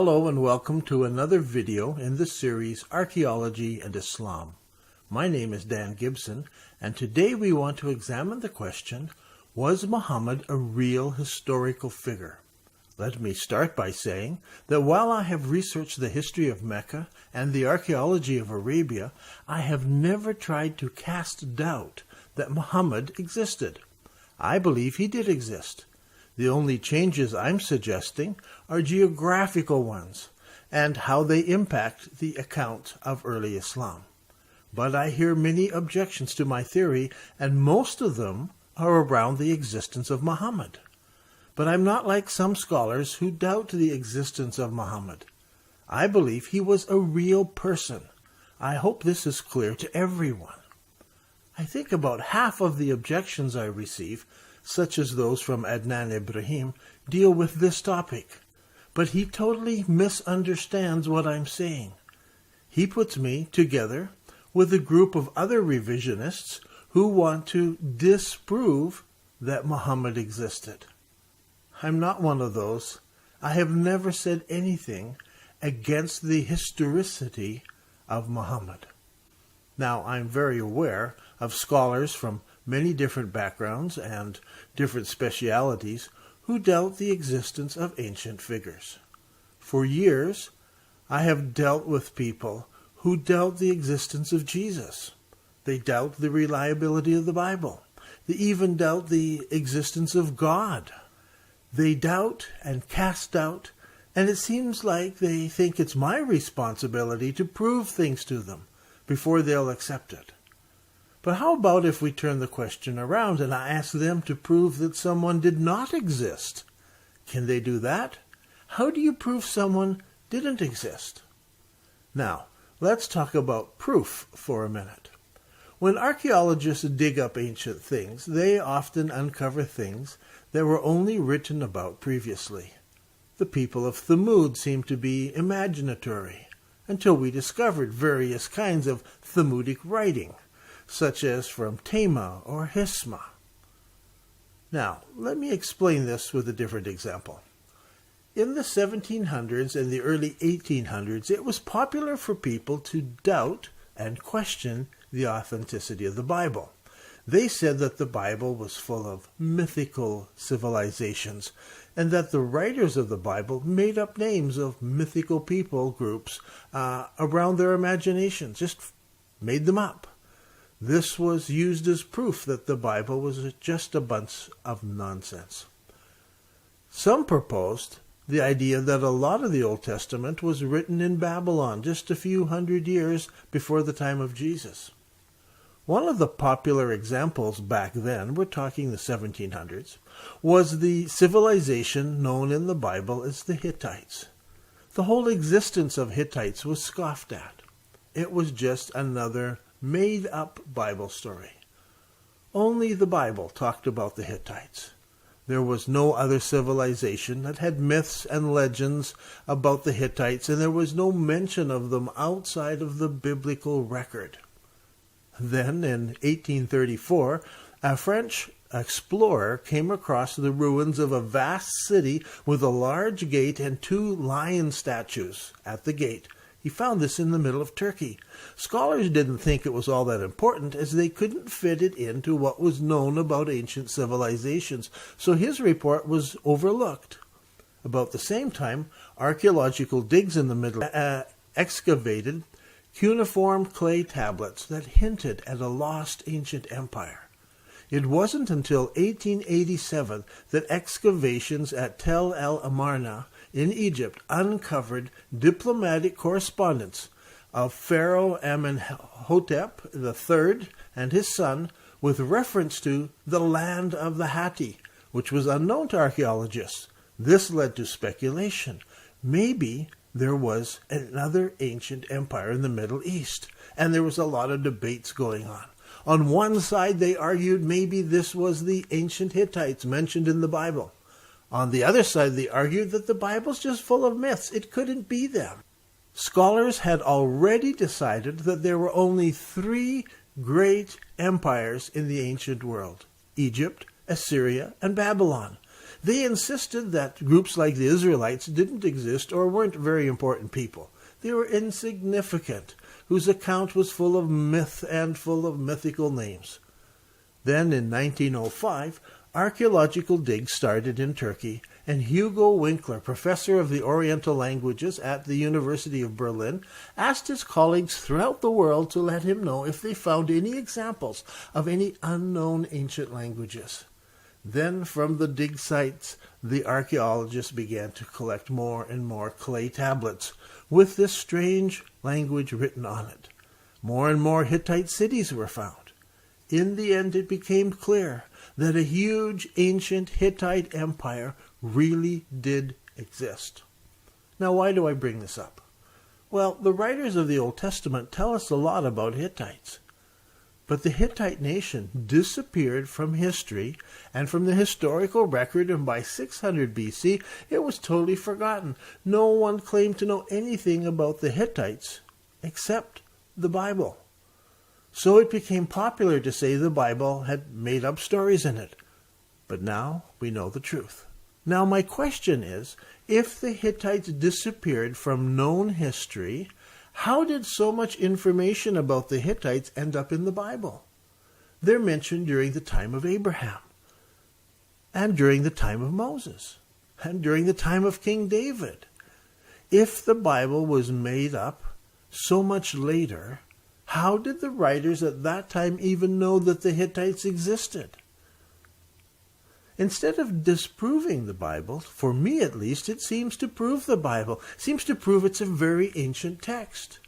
Hello and welcome to another video in the series Archaeology and Islam. My name is Dan Gibson, and today we want to examine the question, was Muhammad a real historical figure? Let me start by saying that while I have researched the history of Mecca and the archaeology of Arabia, I have never tried to cast doubt that Muhammad existed. I believe he did exist. The only changes I'm suggesting are geographical ones and how they impact the account of early Islam. But I hear many objections to my theory, and most of them are around the existence of Muhammad. But I'm not like some scholars who doubt the existence of Muhammad. I believe he was a real person. I hope this is clear to everyone. I think about half of the objections I receive, such as those from Adnan Ibrahim, deal with this topic. But he totally misunderstands what I'm saying. He puts me together with a group of other revisionists who want to disprove that Muhammad existed. I'm not one of those. I have never said anything against the historicity of Muhammad. Now, I'm very aware of scholars from many different backgrounds and different specialities who doubt the existence of ancient figures. For years, I have dealt with people who doubt the existence of Jesus. They doubt the reliability of the Bible. They even doubt the existence of God. They doubt and cast doubt, and it seems like they think it's my responsibility to prove things to them before they'll accept it. But how about if we turn the question around and I ask them to prove that someone did not exist? Can they do that? How do you prove someone didn't exist? Now, let's talk about proof for a minute. When archaeologists dig up ancient things, they often uncover things that were only written about previously. The people of Thamud seem to be imaginatory, until we discovered various kinds of Thamudic writing, such as from Tema or Hisma. Now, let me explain this with a different example. In the 1700s and the early 1800s, it was popular for people to doubt and question the authenticity of the Bible. They said that the Bible was full of mythical civilizations, and that the writers of the Bible made up names of mythical people groups around their imaginations, just made them up. This was used as proof that the Bible was just a bunch of nonsense. Some proposed the idea that a lot of the Old Testament was written in Babylon just a few hundred years before the time of Jesus. One of the popular examples back then, we're talking the 1700s, was the civilization known in the Bible as the Hittites. The whole existence of Hittites was scoffed at. It was just another made-up Bible story. Only the Bible talked about the Hittites. There was no other civilization that had myths and legends about the Hittites, and there was no mention of them outside of the biblical record. Then, in 1834, a French explorer came across the ruins of a vast city with a large gate and 2 lion statues at the gate. He found this in the middle of Turkey. Scholars didn't think it was all that important, as they couldn't fit it into what was known about ancient civilizations, so his report was overlooked. About the same time, archaeological digs in the Middle excavated cuneiform clay tablets that hinted at a lost ancient empire. It wasn't until 1887 that excavations at Tel el Amarna in Egypt uncovered diplomatic correspondence of Pharaoh Amenhotep III and his son with reference to the land of the Hatti, which was unknown to archaeologists. This led to speculation. Maybe there was another ancient empire in the Middle East, and there was a lot of debates going on. On one side, they argued maybe this was the ancient Hittites mentioned in the Bible. On the other side, they argued that the Bible's just full of myths. It couldn't be them. Scholars had already decided that there were only 3 great empires in the ancient world: Egypt, Assyria, and Babylon. They insisted that groups like the Israelites didn't exist or weren't very important people. They were insignificant, whose account was full of myth and full of mythical names. Then in 1905, archaeological digs started in Turkey, and Hugo Winkler, professor of the Oriental languages at the University of Berlin, asked his colleagues throughout the world to let him know if they found any examples of any unknown ancient languages. Then from the dig sites, the archaeologists began to collect more and more clay tablets with this strange language written on it. More and more Hittite cities were found. In the end, it became clear that a huge ancient Hittite empire really did exist. Now, why do I bring this up? Well, the writers of the Old Testament tell us a lot about Hittites. But the Hittite nation disappeared from history and from the historical record, and by 600 BC, it was totally forgotten. No one claimed to know anything about the Hittites except the Bible. So it became popular to say the Bible had made up stories in it. But now we know the truth. Now my question is, if the Hittites disappeared from known history, how did so much information about the Hittites end up in the Bible? They're mentioned during the time of Abraham, and during the time of Moses, and during the time of King David. If the Bible was made up so much later, how did the writers at that time even know that the Hittites existed? Instead of disproving the Bible, for me at least, it seems to prove the Bible. It seems to prove it's a very ancient text.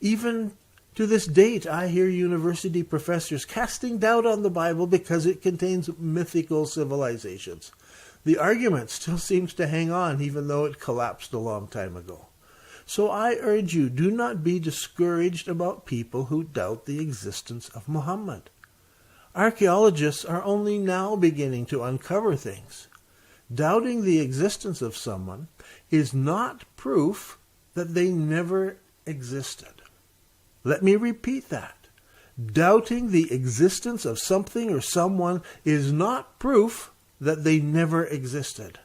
Even to this date, I hear university professors casting doubt on the Bible because it contains mythical civilizations. The argument still seems to hang on, even though it collapsed a long time ago. So I urge you, do not be discouraged about people who doubt the existence of Muhammad. Archaeologists are only now beginning to uncover things. Doubting the existence of someone is not proof that they never existed. Let me repeat that. Doubting the existence of something or someone is not proof that they never existed.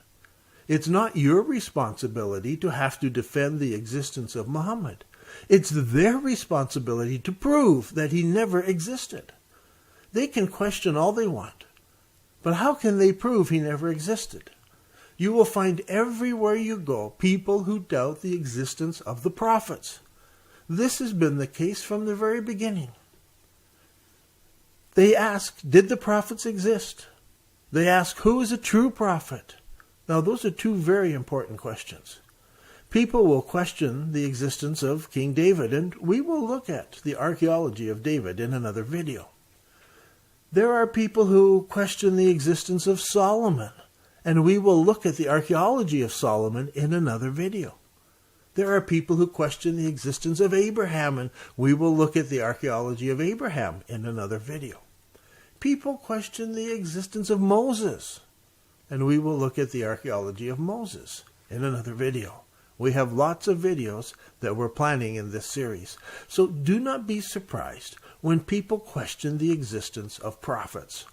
It's not your responsibility to have to defend the existence of Muhammad. It's their responsibility to prove that he never existed. They can question all they want, but how can they prove he never existed? You will find everywhere you go people who doubt the existence of the prophets. This has been the case from the very beginning. They ask, did the prophets exist? They ask, who is a true prophet? Now, those are two very important questions. People will question the existence of King David, and we will look at the archaeology of David in another video. There are people who question the existence of Solomon, and we will look at the archaeology of Solomon in another video. There are people who question the existence of Abraham, and we will look at the archaeology of Abraham in another video. People question the existence of Moses, and we will look at the archaeology of Moses in another video. We have lots of videos that we're planning in this series. So do not be surprised when people question the existence of prophets.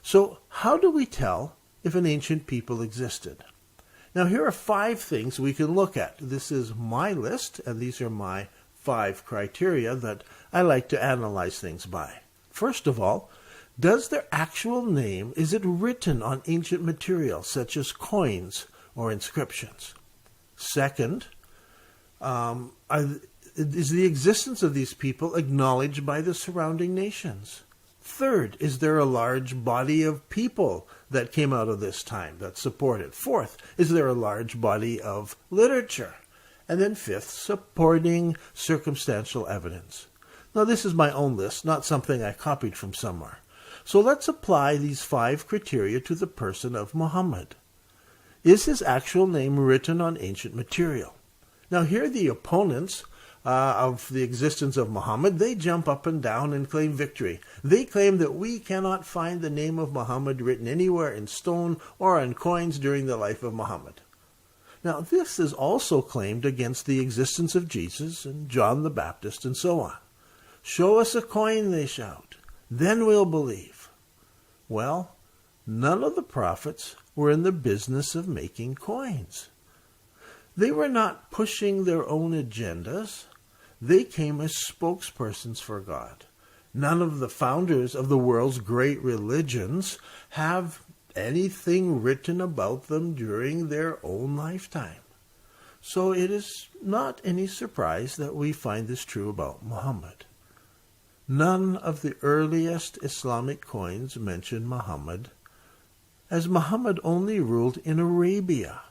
So how do we tell if an ancient people existed? Now here are 5 things we can look at. This is my list, and these are my 5 criteria that I like to analyze things by. First of all, does their actual name, is it written on ancient material such as coins or inscriptions? Second, is the existence of these people acknowledged by the surrounding nations? Third, is there a large body of people that came out of this time that support it? Fourth, is there a large body of literature? And then fifth, supporting circumstantial evidence. Now this is my own list, not something I copied from somewhere. So let's apply these 5 criteria to the person of Muhammad. Is his actual name written on ancient material? Now here the opponents of the existence of Muhammad, they jump up and down and claim victory. They claim that we cannot find the name of Muhammad written anywhere in stone or on coins during the life of Muhammad. Now this is also claimed against the existence of Jesus and John the Baptist and so on. Show us a coin, they shout. Then we'll believe. Well, none of the prophets were in the business of making coins. They were not pushing their own agendas. They came as spokespersons for God. None of the founders of the world's great religions have anything written about them during their own lifetime. So it is not any surprise that we find this true about Muhammad. None of the earliest Islamic coins mention Muhammad, as Muhammad only ruled in Arabia.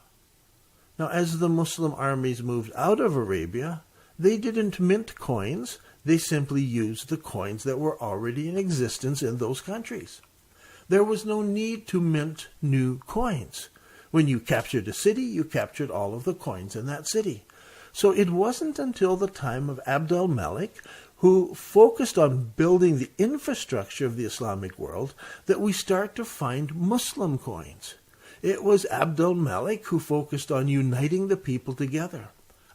Now, as the Muslim armies moved out of Arabia, they didn't mint coins. They simply used the coins that were already in existence in those countries. There was no need to mint new coins. When you captured a city, you captured all of the coins in that city. So it wasn't until the time of Abd al-Malik, who focused on building the infrastructure of the Islamic world, that we start to find Muslim coins. It was Abd al-Malik who focused on uniting the people together.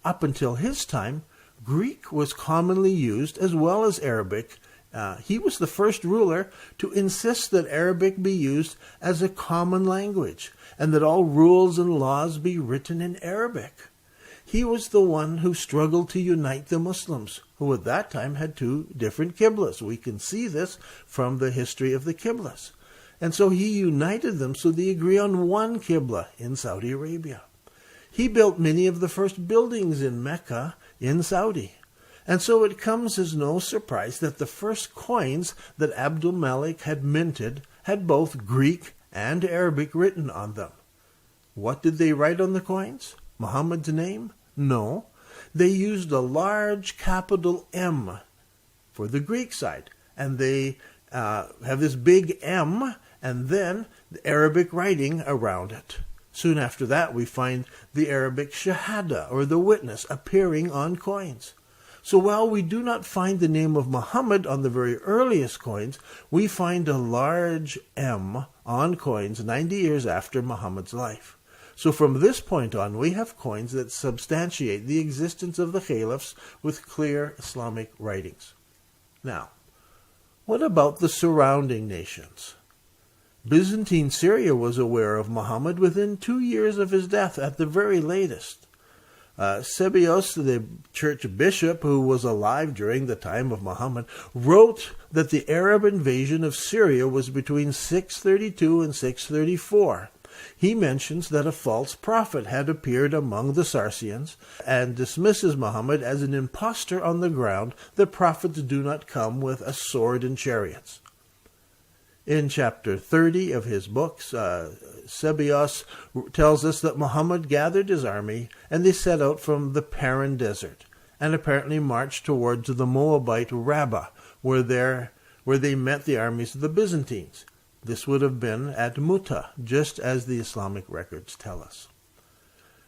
Up until his time, Greek was commonly used as well as Arabic. He was the first ruler to insist that Arabic be used as a common language and that all rules and laws be written in Arabic. He was the one who struggled to unite the Muslims, who at that time had two different qiblas. We can see this from the history of the qiblas. And so he united them so they agree on one qibla in Saudi Arabia. He built many of the first buildings in Mecca in Saudi. And so it comes as no surprise that the first coins that Abd al-Malik had minted had both Greek and Arabic written on them. What did they write on the coins? Muhammad's name? No. They used a large capital M for the Greek side. And they have this big M and then the Arabic writing around it. Soon after that, we find the Arabic shahada, or the witness, appearing on coins. So while we do not find the name of Muhammad on the very earliest coins, we find a large M on coins 90 years after Muhammad's life. So from this point on, we have coins that substantiate the existence of the caliphs with clear Islamic writings. Now, what about the surrounding nations? Byzantine Syria was aware of Muhammad within 2 years of his death at the very latest. Sebios, the church bishop who was alive during the time of Muhammad, wrote that the Arab invasion of Syria was between 632 and 634. He mentions that a false prophet had appeared among the Sarsians and dismisses Muhammad as an impostor on the ground that prophets do not come with a sword and chariots. In chapter 30 of his books, Sebios tells us that Muhammad gathered his army and they set out from the Paran desert and apparently marched towards the Moabite Rabbah, where they met the armies of the Byzantines. This would have been at Muta, just as the Islamic records tell us.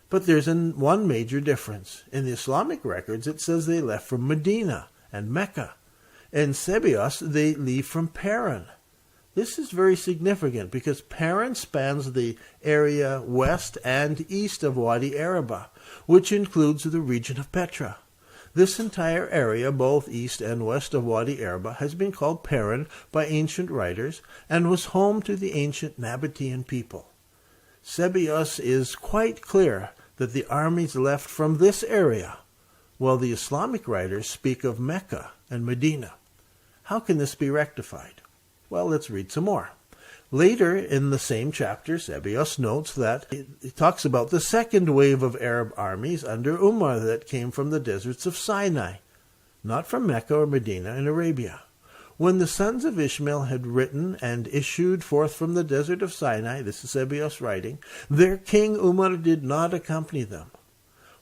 But there's one major difference. In the Islamic records, it says they left from Medina and Mecca. In Sebios, they leave from Paran. This is very significant because Paran spans the area west and east of Wadi Araba, which includes the region of Petra. This entire area, both east and west of Wadi Araba, has been called Paran by ancient writers and was home to the ancient Nabatean people. Sebios is quite clear that the armies left from this area, while the Islamic writers speak of Mecca and Medina. How can this be rectified? Well, let's read some more. Later in the same chapter, Sebios notes that it talks about the second wave of Arab armies under Umar that came from the deserts of Sinai, not from Mecca or Medina in Arabia. When the sons of Ishmael had written and issued forth from the desert of Sinai, this is Sebios writing, their king Umar did not accompany them.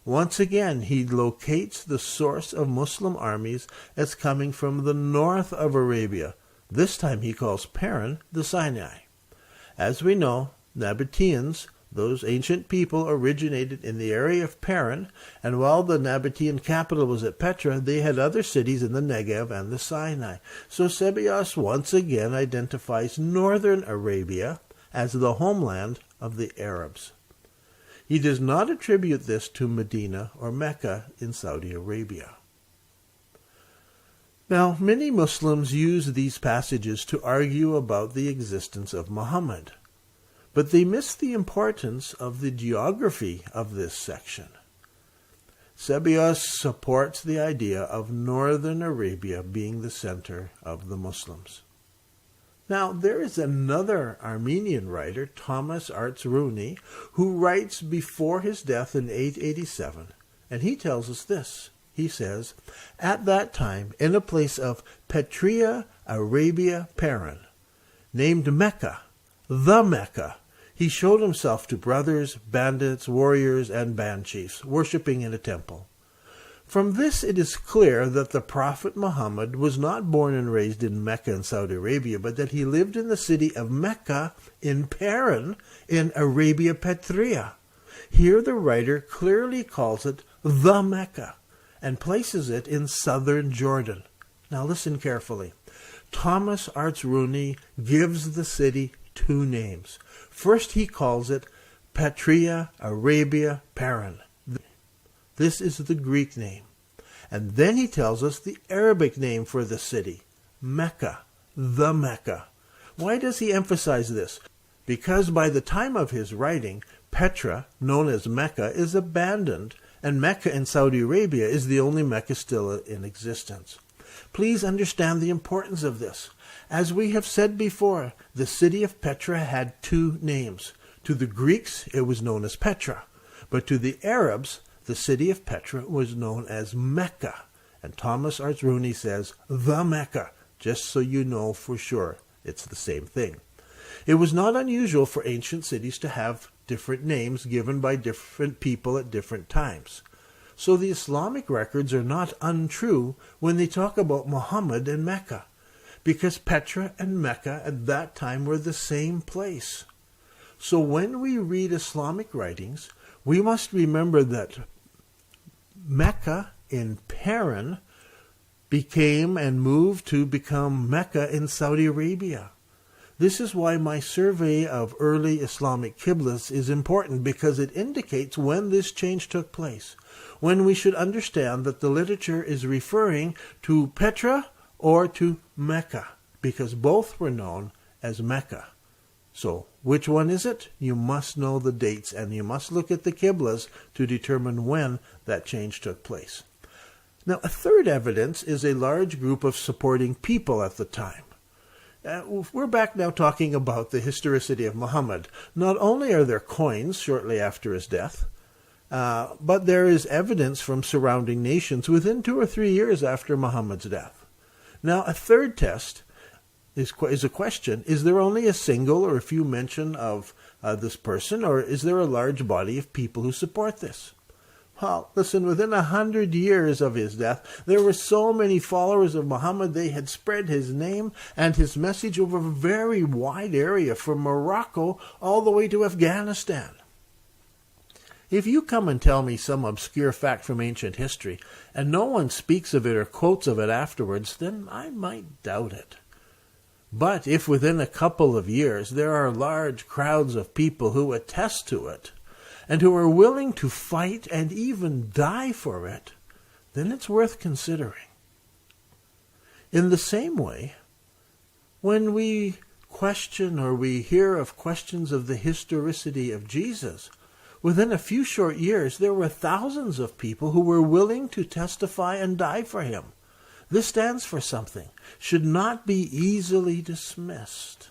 Once again, he locates the source of Muslim armies as coming from the north of Arabia. This time he calls Paran the Sinai. As we know, Nabateans, those ancient people, originated in the area of Paran, and while the Nabatean capital was at Petra, they had other cities in the Negev and the Sinai. So Sebios once again identifies northern Arabia as the homeland of the Arabs. He does not attribute this to Medina or Mecca in Saudi Arabia. Now, many Muslims use these passages to argue about the existence of Muhammad. But they miss the importance of the geography of this section. Sebeos supports the idea of northern Arabia being the center of the Muslims. Now, there is another Armenian writer, Thomas Artzruni, who writes before his death in 887, and he tells us this. He says, "At that time, in a place of Petria, Arabia, Paran, named Mecca, the Mecca, he showed himself to brothers, bandits, warriors, and band chiefs, worshipping in a temple. From this it is clear that the Prophet Muhammad was not born and raised in Mecca in Saudi Arabia, but that he lived in the city of Mecca in Paran in Arabia Petria. Here the writer clearly calls it the Mecca and places it in southern Jordan." Now listen carefully. Thomas Artzruni gives the city two names. First he calls it Petria, Arabia, Paran. This is the Greek name. And then he tells us the Arabic name for the city, Mecca, the Mecca. Why does he emphasize this? Because by the time of his writing, Petra, known as Mecca, is abandoned, and Mecca in Saudi Arabia is the only Mecca still in existence. Please understand the importance of this. As we have said before, the city of Petra had two names. To the Greeks, it was known as Petra, but to the Arabs, the city of Petra was known as Mecca. And Thomas Artzruni says, the Mecca, just so you know for sure it's the same thing. It was not unusual for ancient cities to have different names given by different people at different times. So the Islamic records are not untrue when they talk about Muhammad and Mecca, because Petra and Mecca at that time were the same place. So when we read Islamic writings, we must remember that Mecca in Paran became and moved to become Mecca in Saudi Arabia. This is why my survey of early Islamic Qiblas is important, because it indicates when this change took place, when we should understand that the literature is referring to Petra or to Mecca, because both were known as Mecca. So, which one is it? You must know the dates, and you must look at the Qiblas to determine when that change took place. Now, a third evidence is a large group of supporting people at the time. We're back now talking about the historicity of Muhammad. Not only are there coins shortly after his death, but there is evidence from surrounding nations within 2 or 3 years after Muhammad's death. Now, a third test is a question: is there only a single or a few mention of this person, or is there a large body of people who support this? Well, listen, within 100 years of his death, there were so many followers of Muhammad, they had spread his name and his message over a very wide area, from Morocco all the way to Afghanistan. If you come and tell me some obscure fact from ancient history, and no one speaks of it or quotes of it afterwards, then I might doubt it. But if within a couple of years there are large crowds of people who attest to it, and who are willing to fight and even die for it, then it's worth considering. In the same way, when we question or we hear of questions of the historicity of Jesus, within a few short years there were thousands of people who were willing to testify and die for him. This stands for something, should not be easily dismissed.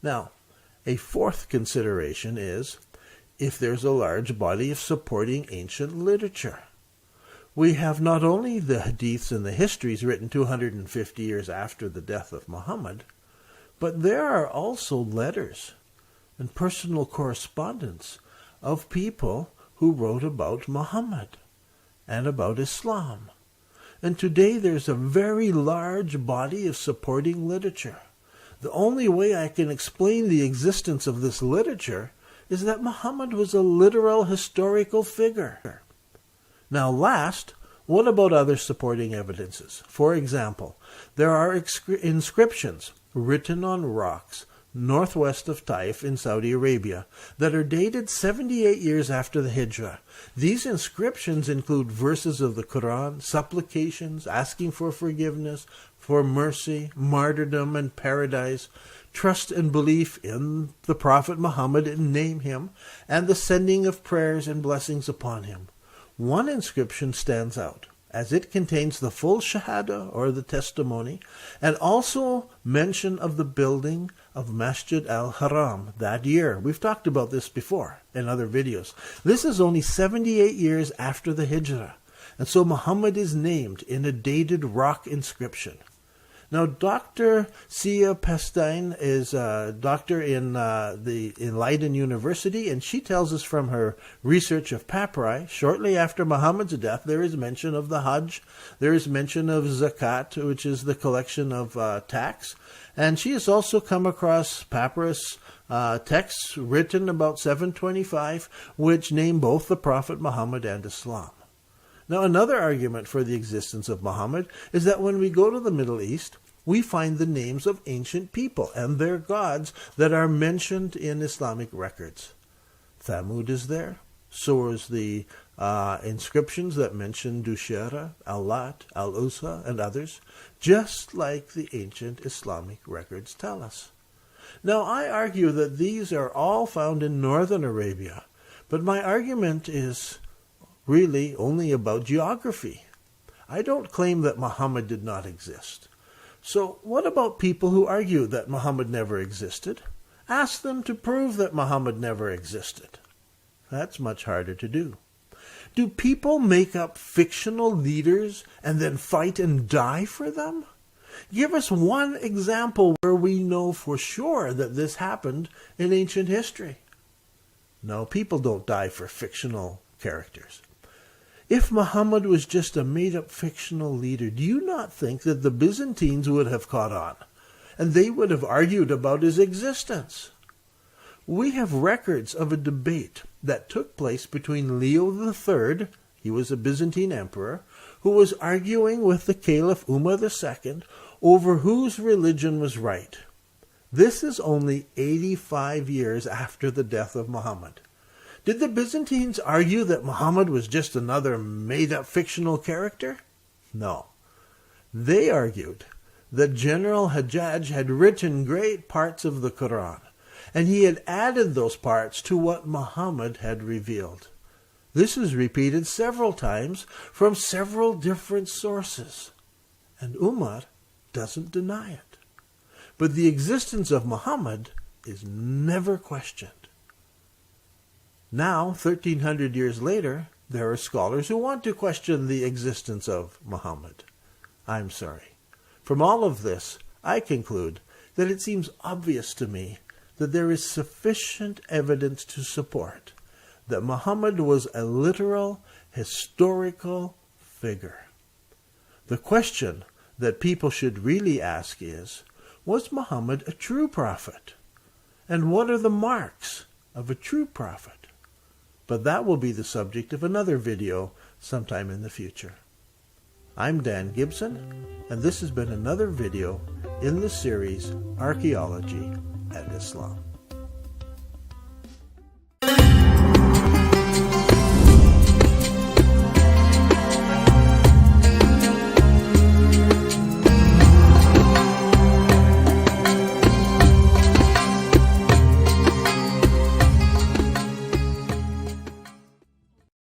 Now, a fourth consideration is if there's a large body of supporting ancient literature. We have not only the hadiths and the histories written 250 years after the death of Muhammad, but there are also letters and personal correspondence of people who wrote about Muhammad and about Islam. And today there's a very large body of supporting literature. The only way I can explain the existence of this literature is that Muhammad was a literal historical figure. Now last, what about other supporting evidences? For example, there are inscriptions written on rocks northwest of Taif in Saudi Arabia that are dated 78 years after the Hijrah. These inscriptions include verses of the Quran, supplications, asking for forgiveness, for mercy, martyrdom, and paradise, trust and belief in the Prophet Muhammad and name him, and the sending of prayers and blessings upon him. One inscription stands out, as it contains the full Shahada, or the testimony, and also mention of the building of Masjid al-Haram that year. We've talked about this before in other videos. This is only 78 years after the Hijrah, and so Muhammad is named in a dated rock inscription. Now, Dr. Sia Pestein is a doctor in Leiden University, and she tells us from her research of papyri, shortly after Muhammad's death, there is mention of the Hajj, there is mention of Zakat, which is the collection of tax, and she has also come across papyrus texts written about 725, which name both the Prophet Muhammad and Islam. Now, another argument for the existence of Muhammad is that when we go to the Middle East, we find the names of ancient people and their gods that are mentioned in Islamic records. Thamud is there. So is the inscriptions that mention Dushera, Al-Lat, Al-Uzza, and others, just like the ancient Islamic records tell us. Now, I argue that these are all found in northern Arabia, but my argument is really only about geography. I don't claim that Muhammad did not exist. So what about people who argue that Muhammad never existed? Ask them to prove that Muhammad never existed. That's much harder to do. Do people make up fictional leaders and then fight and die for them? Give us one example where we know for sure that this happened in ancient history. No, people don't die for fictional characters. If Muhammad was just a made-up fictional leader, do you not think that the Byzantines would have caught on, and they would have argued about his existence? We have records of a debate that took place between Leo III, he was a Byzantine emperor, who was arguing with the Caliph Umar II over whose religion was right. This is only 85 years after the death of Muhammad. Did the Byzantines argue that Muhammad was just another made-up fictional character? No. They argued that General Hajjaj had written great parts of the Quran, and he had added those parts to what Muhammad had revealed. This is repeated several times from several different sources, and Umar doesn't deny it. But the existence of Muhammad is never questioned. Now, 1,300 years later, there are scholars who want to question the existence of Muhammad. I'm sorry. From all of this, I conclude that it seems obvious to me that there is sufficient evidence to support that Muhammad was a literal, historical figure. The question that people should really ask is, was Muhammad a true prophet? And what are the marks of a true prophet? But that will be the subject of another video sometime in the future. I'm Dan Gibson, and this has been another video in the series Archaeology and Islam.